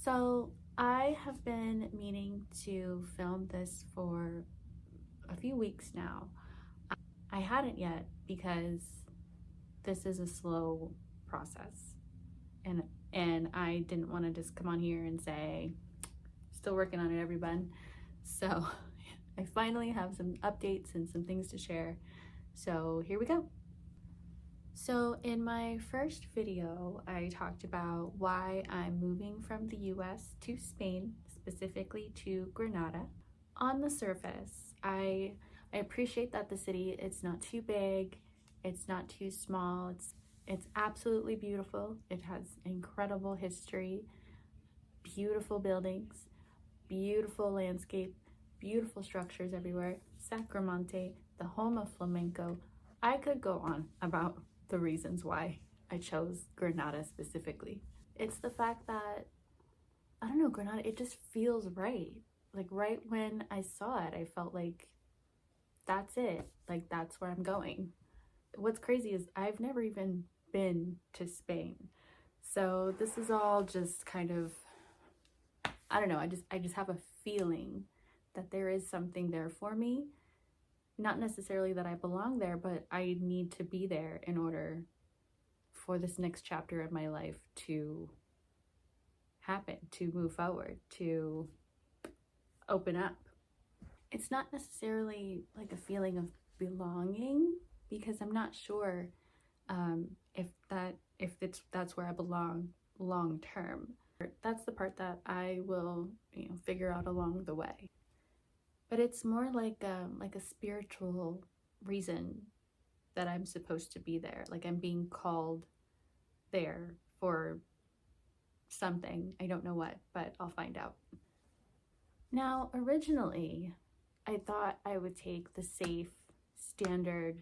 So I have been meaning to film this for a few weeks now. I hadn't yet because this is a slow process, and I didn't want to just come on here and say still working on it, everyone. So I finally have some updates and some things to share. So here we go. So in my first video, I talked about why I'm moving from the US to Spain, specifically to Granada. On the surface, I appreciate that the city, it's not too big, it's not too small, it's absolutely beautiful. It has incredible history, beautiful buildings, beautiful landscape, beautiful structures everywhere. Sacramento, the home of flamenco. I could go on about the reasons why I chose Granada specifically. It's the fact that, I don't know, Granada, it just feels right. Like right when I saw it, I felt like that's it. Like that's where I'm going. What's crazy is I've never even been to Spain. So this is all just kind of, I don't know, I just have a feeling that there is something there for me. Not necessarily that I belong there, but I need to be there in order for this next chapter of my life to happen, to move forward, to open up. It's not necessarily like a feeling of belonging, because I'm not sure if that's where I belong long term. That's the part that I will, figure out along the way. But it's more like a spiritual reason that I'm supposed to be there. Like I'm being called there for something. I don't know what, but I'll find out. Now, originally, I thought I would take the safe, standard,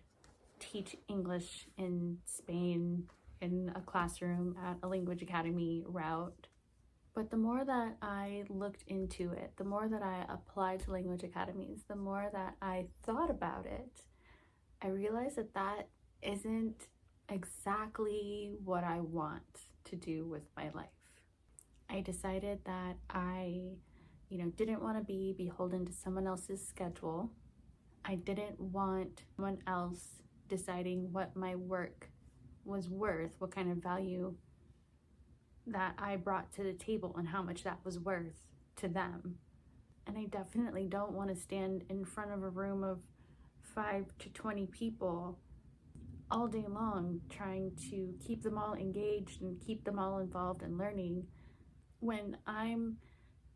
teach English in Spain in a classroom at a language academy route. But the more that I looked into it, the more that I applied to language academies, the more that I thought about it, I realized that that isn't exactly what I want to do with my life. I decided that I, didn't want to be beholden to someone else's schedule. I didn't want someone else deciding what my work was worth, what kind of value that I brought to the table and how much that was worth to them. And I definitely don't want to stand in front of a room of 5 to 20 people all day long trying to keep them all engaged and keep them all involved in learning when I'm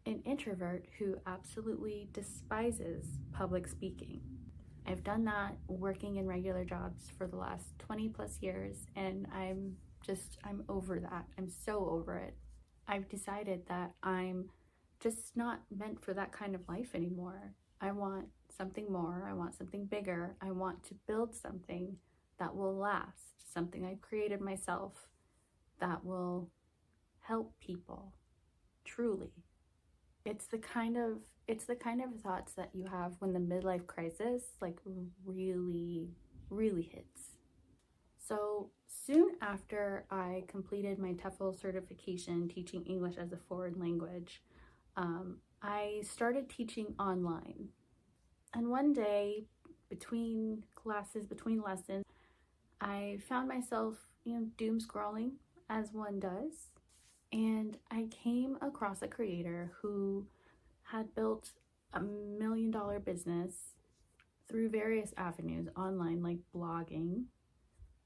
an introvert who absolutely despises public speaking. I've done that working in regular jobs for the last 20 plus years, and I'm over that. I'm so over it. I've decided that I'm just not meant for that kind of life anymore. I want something more. I want something bigger. I want to build something that will last, something I've created myself that will help people truly. It's the kind of thoughts that you have when the midlife crisis like really hits. So soon after I completed my TEFL certification teaching English as a foreign language, I started teaching online. And one day, between classes, between lessons, I found myself, doom scrolling as one does. And I came across a creator who had built $1 million business through various avenues online, like blogging,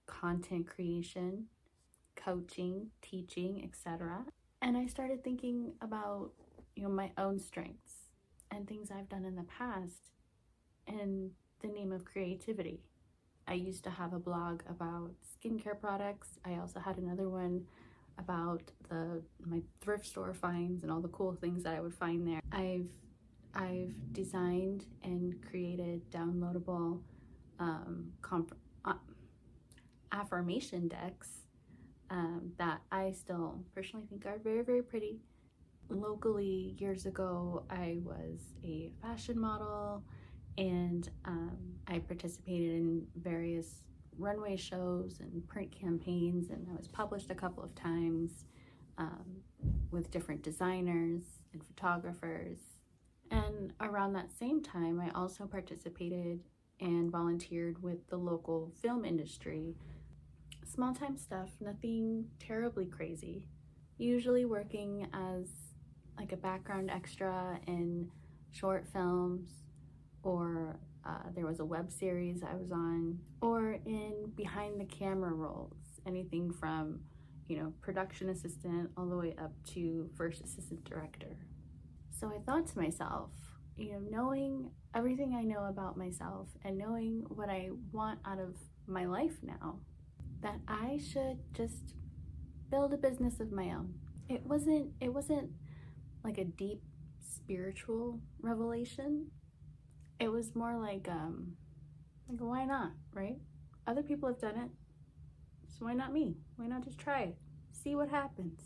content creation, coaching, teaching, etc. And I started thinking about, my own strengths and things I've done in the past in the name of creativity. I used to have a blog about skincare products. I also had another one about my thrift store finds and all the cool things that I would find there. I've designed and created downloadable affirmation decks that I still personally think are very, very pretty. Locally, years ago, I was a fashion model, and I participated in various runway shows and print campaigns, and I was published a couple of times. um, with different designers and photographers. And around that same time, I also participated and volunteered with the local film industry. Small time stuff, nothing terribly crazy. Usually working as like a background extra in short films, or there was a web series I was on, or in behind the camera roles, anything from, production assistant all the way up to first assistant director. So I thought to myself, knowing everything I know about myself and knowing what I want out of my life now, that I should just build a business of my own. It wasn't like a deep spiritual revelation. It was more like why not, right? Other people have done it, so why not me? Why not just try it? See what happens.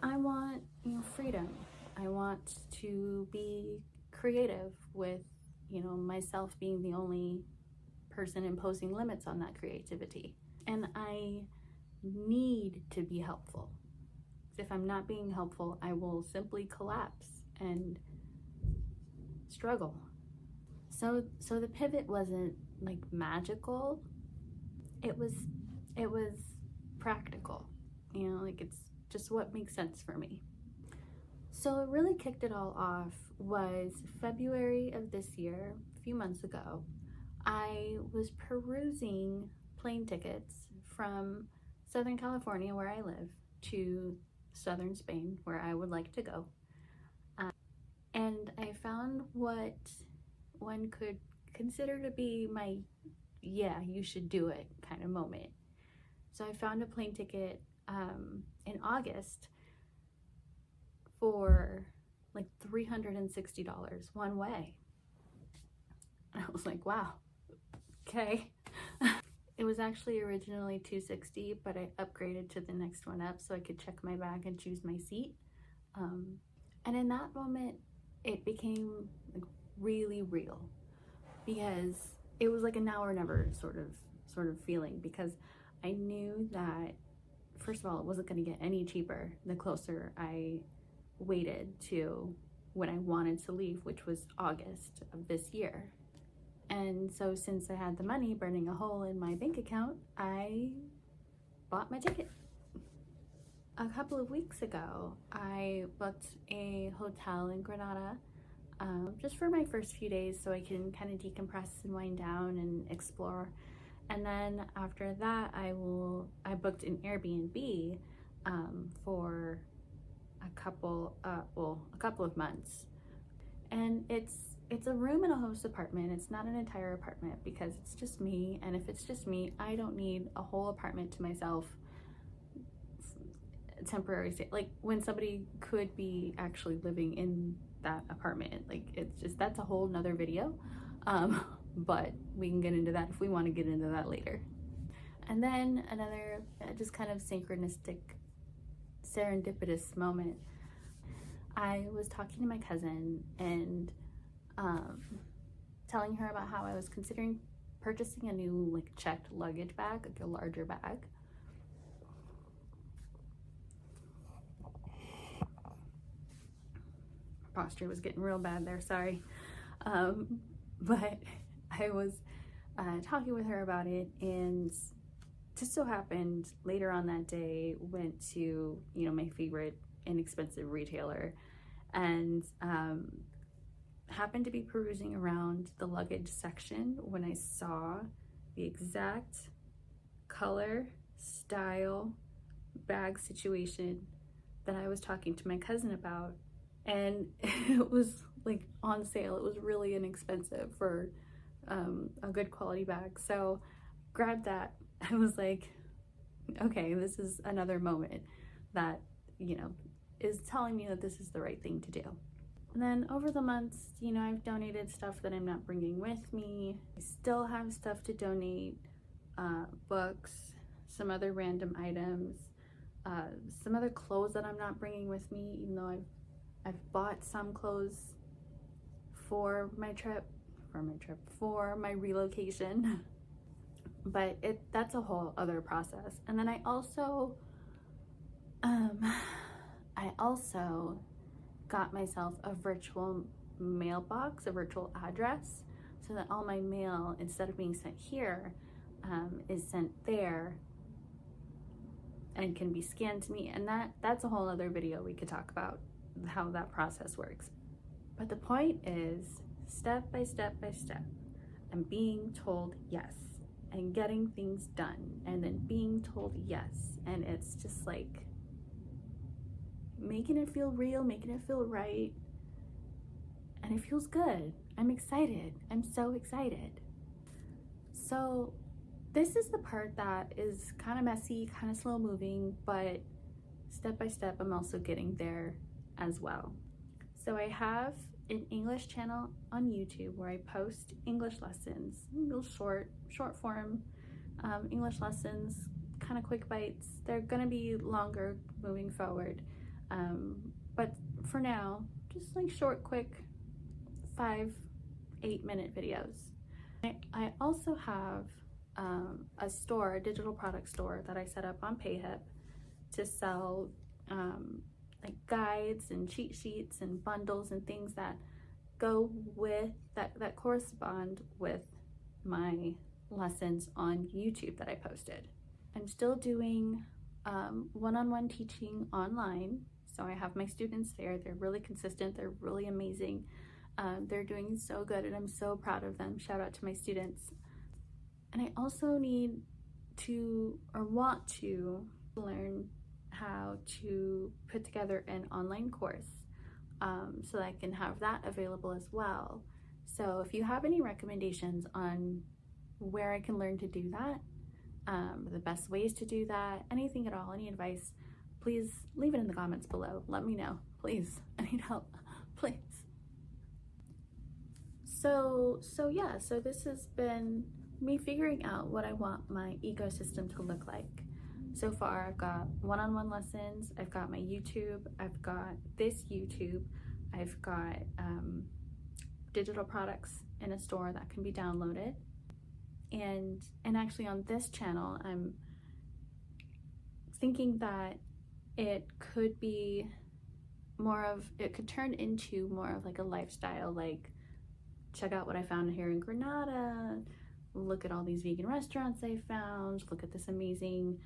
I want, freedom. I want to be creative with, myself being the only person imposing limits on that creativity. And I need to be helpful. If I'm not being helpful, I will simply collapse and struggle. So the pivot wasn't like magical. It was practical. It's just what makes sense for me. So what really kicked it all off was February of this year, a few months ago. I was perusing plane tickets from Southern California, where I live, to southern Spain, where I would like to go. And I found what one could consider to be my, yeah, you should do it kind of moment. So I found a plane ticket in August for like $360 one way. And I was like, wow, okay. It was actually originally $260, but I upgraded to the next one up so I could check my bag and choose my seat. And in that moment, it became like really real, because it was like a now or never sort of feeling, because I knew that, first of all, it wasn't going to get any cheaper the closer I waited to when I wanted to leave, which was August of this year. And so since I had the money burning a hole in my bank account, I bought my ticket. A couple of weeks ago, I booked a hotel in Granada just for my first few days so I can kind of decompress and wind down and explore. And then after that, I booked an Airbnb for a couple of months. And it's a room in a host apartment. It's not an entire apartment, because it's just me. And if it's just me, I don't need a whole apartment to myself, temporary stay. Like when somebody could be actually living in that apartment, like it's just, that's a whole nother video. But we can get into that if we want to get into that later. And then another just kind of synchronistic, serendipitous moment. I was talking to my cousin and telling her about how I was considering purchasing a new like checked luggage bag, like a larger bag. Posture was getting real bad there, sorry. But I was talking with her about it, and just so happened later on that day went to my favorite inexpensive retailer, and happened to be perusing around the luggage section when I saw the exact color, style, bag situation that I was talking to my cousin about. And it was like on sale. It was really inexpensive for a good quality bag. So grabbed that. I was like, okay, this is another moment that, is telling me that this is the right thing to do. And then over the months, I've donated stuff that I'm not bringing with me. I still have stuff to donate, books, some other random items, some other clothes that I'm not bringing with me, even though I've bought some clothes for my relocation. But that's a whole other process. And then I also Um, I also got myself a virtual mailbox, a virtual address, so that all my mail, instead of being sent here, is sent there and can be scanned to me. And that's a whole other video we could talk about how that process works. But the point is, step by step by step, I'm being told yes and getting things done, and then being told yes, and it's just like making it feel real, making it feel right, and it feels good. I'm excited. I'm so excited. So this is the part that is kind of messy, kind of slow moving, but step by step I'm also getting there as well. So I have an English channel on YouTube where I post English lessons, real short form English lessons, kind of quick bites. They're gonna be longer moving forward, but for now, just like short, quick 5-8 minute videos. I also have a store, a digital product store that I set up on PayHip to sell like guides and cheat sheets and bundles and things that go with that correspond with my lessons on YouTube that I posted. I'm still doing one-on-one teaching online, so I have my students there. They're really consistent, they're really amazing. They're doing so good, and I'm so proud of them. Shout out to my students. And I also need to, or want to, learn how to put together an online course so that I can have that available as well. So if you have any recommendations on where I can learn to do that, the best ways to do that, anything at all, any advice, please leave it in the comments below. Let me know, please. I need help, please. So this has been me figuring out what I want my ecosystem to look like. So far, I've got one-on-one lessons, I've got my YouTube, I've got this YouTube, I've got digital products in a store that can be downloaded. And actually on this channel, I'm thinking that it could be it could turn into more of like a lifestyle, like check out what I found here in Granada, look at all these vegan restaurants I found, look at this amazing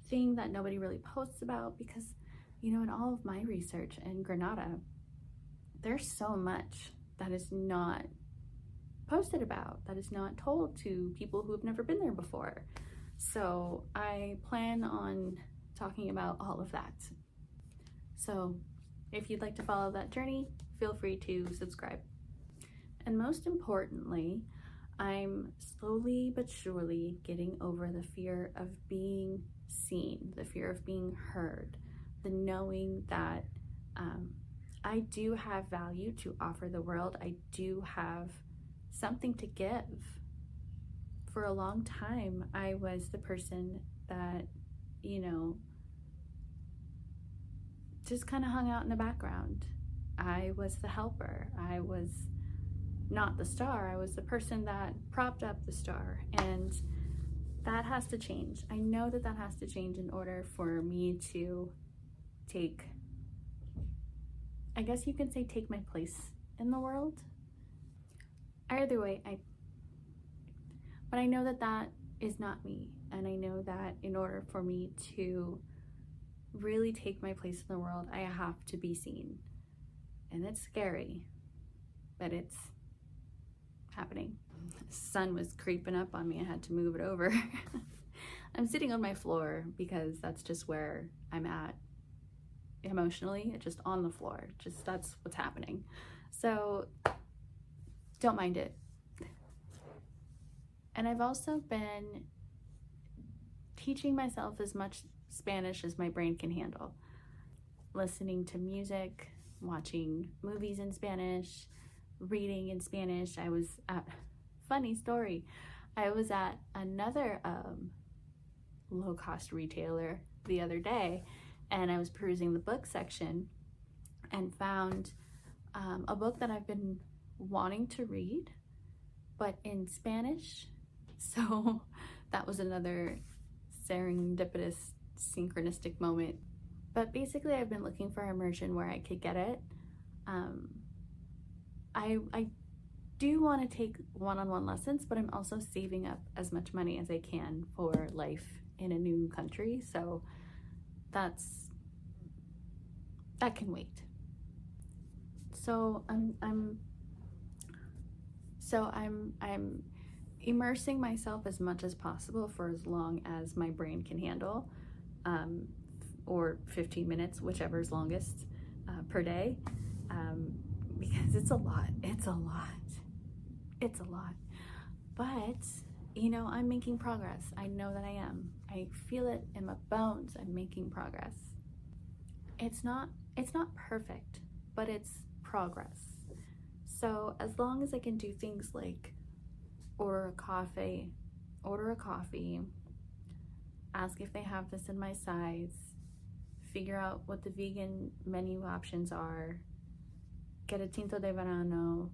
thing that nobody really posts about, because you know, in all of my research in Granada, there's so much that is not posted about, that is not told to people who have never been there before. So I plan on talking about all of that. So if you'd like to follow that journey, feel free to subscribe. And most importantly, I'm slowly but surely getting over the fear of being seen, the fear of being heard, the knowing that I do have value to offer the world. I do have something to give. For a long time, I was the person that, you know, just kind of hung out in the background. I was the helper. I was not the star. I was the person that propped up the star, and that has to change. I know that that has to change in order for me to take, I guess you can say, take my place in the world. Either way, but I know that that is not me, and I know that in order for me to really take my place in the world, I have to be seen. And it's scary, but it's happening. The sun was creeping up on me. I had to move it over. I'm sitting on my floor because that's just where I'm at emotionally, just on the floor. Just that's what's happening. So don't mind it. And I've also been teaching myself as much Spanish as my brain can handle. Listening to music, watching movies in Spanish, reading in Spanish. I was at, funny story, I was at another low-cost retailer the other day, and I was perusing the book section and found a book that I've been wanting to read, but in Spanish. So that was another serendipitous, synchronistic moment But basically, I've been looking for immersion where I could get it. Um, I do want to take one-on-one lessons, but I'm also saving up as much money as I can for life in a new country. So that can wait. So I'm immersing myself as much as possible for as long as my brain can handle, um, or 15 minutes, whichever is longest, per day, um, because it's a lot. It's a lot. It's a lot. But, I'm making progress. I know that I am. I feel it in my bones. I'm making progress. It's not perfect, but it's progress. So as long as I can do things like order a coffee, ask if they have this in my size, figure out what the vegan menu options are, get a tinto de verano,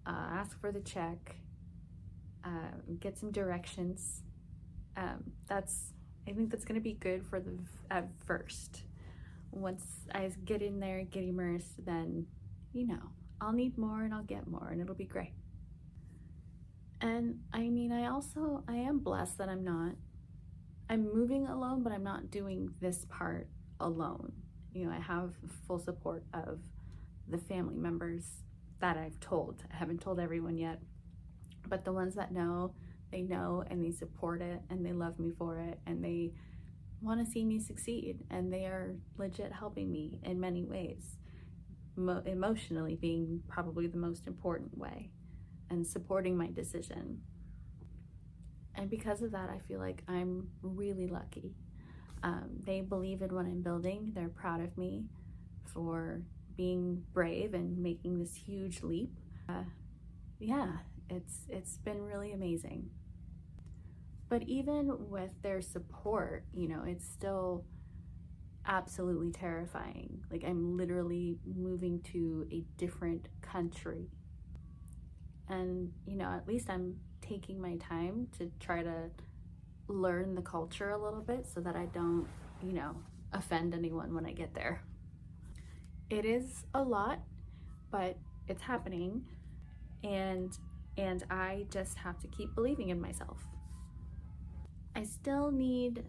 ask for the check, get some directions. I think that's going to be good for at first. Once I get in there, get immersed, then I'll need more and I'll get more and it'll be great. And I am blessed that I'm moving alone, but I'm not doing this part alone. I have full support of the family members that I've told. I haven't told everyone yet, but the ones that know, they know and they support it and they love me for it and they want to see me succeed, and they are legit helping me in many ways, emotionally being probably the most important way, and supporting my decision. And because of that, I feel like I'm really lucky. They believe in what I'm building. They're proud of me for being brave and making this huge leap. Yeah, it's been really amazing. But even with their support, it's still absolutely terrifying. Like, I'm literally moving to a different country. And, at least I'm taking my time to try to learn the culture a little bit so that I don't, offend anyone when I get there. It is a lot, but it's happening. And I just have to keep believing in myself. I still need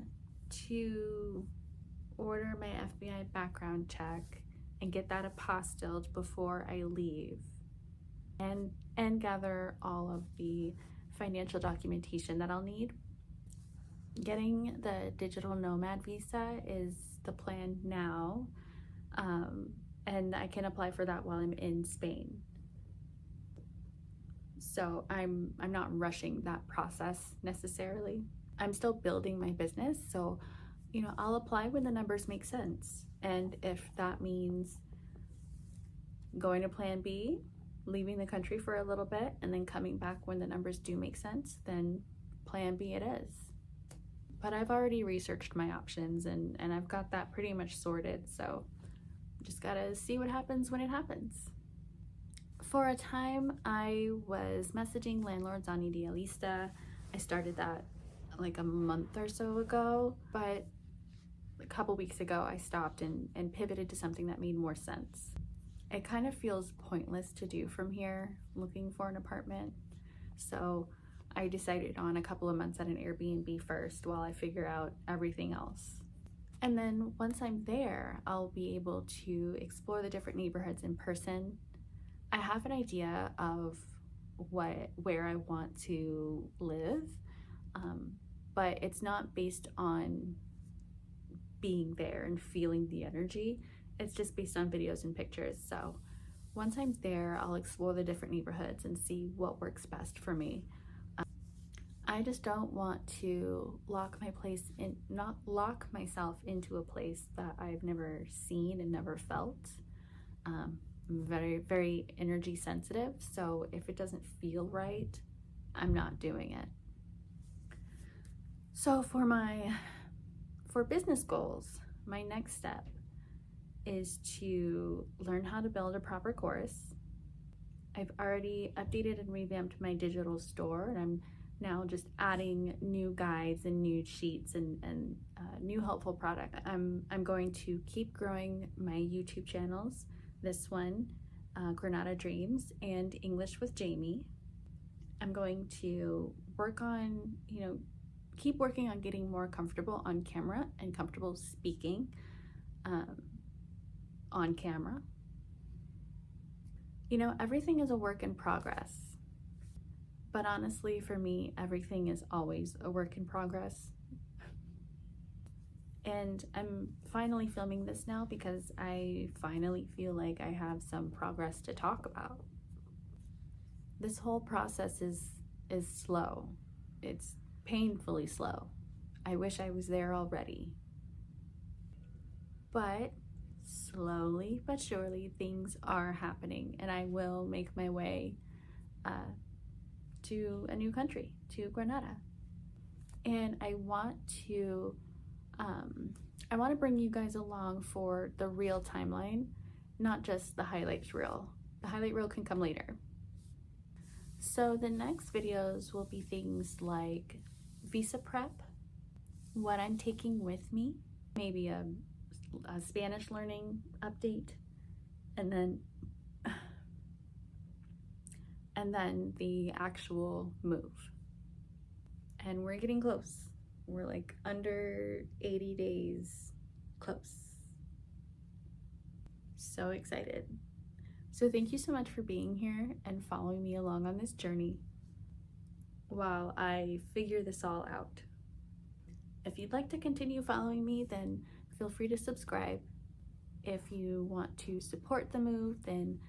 to order my FBI background check and get that apostilled before I leave, and gather all of the financial documentation that I'll need. Getting the digital nomad visa is the plan now, and I can apply for that while I'm in Spain. So I'm not rushing that process necessarily. I'm still building my business, so I'll apply when the numbers make sense. And if that means going to plan B, leaving the country for a little bit, and then coming back when the numbers do make sense, then plan B it is. But I've already researched my options and I've got that pretty much sorted, so just gotta see what happens when it happens. For a time, I was messaging landlords on Idealista. I started that like a month or so ago, but a couple weeks ago I stopped and pivoted to something that made more sense. It kind of feels pointless to do from here, looking for an apartment. So I decided on a couple of months at an Airbnb first while I figure out everything else. And then once I'm there, I'll be able to explore the different neighborhoods in person. I have an idea of where I want to live, but it's not based on being there and feeling the energy. It's just based on videos and pictures. So once I'm there, I'll explore the different neighborhoods and see what works best for me. I just don't want to not lock myself into a place that I've never seen and never felt. I'm very, very energy sensitive, so if it doesn't feel right, I'm not doing it. So for business goals, my next step is to learn how to build a proper course. I've already updated and revamped my digital store, and I'm now just adding new guides and new sheets and new helpful product. I'm going to keep growing my YouTube channels. This one, Granada Dreams, and English with Jamie. I'm going to work on, keep working on getting more comfortable on camera and comfortable speaking on camera. Everything is a work in progress. But honestly, for me, everything is always a work in progress. And I'm finally filming this now because I finally feel like I have some progress to talk about. This whole process is slow. It's painfully slow. I wish I was there already. But slowly but surely things are happening, and I will make my way to a new country, to Granada. And I want to bring you guys along for the real timeline, not just the highlights reel. The highlight reel can come later. So the next videos will be things like visa prep, what I'm taking with me, maybe a Spanish learning update, and then the actual move. And we're getting close. We're like under 80 days close. So excited. So thank you so much for being here and following me along on this journey while I figure this all out. If you'd like to continue following me, then feel free to subscribe. If you want to support the move, then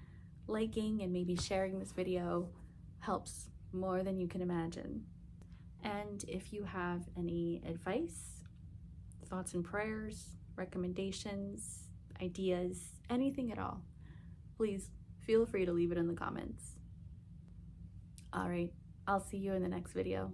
liking and maybe sharing this video helps more than you can imagine. And if you have any advice, thoughts and prayers, recommendations, ideas, anything at all, please feel free to leave it in the comments. All right, I'll see you in the next video.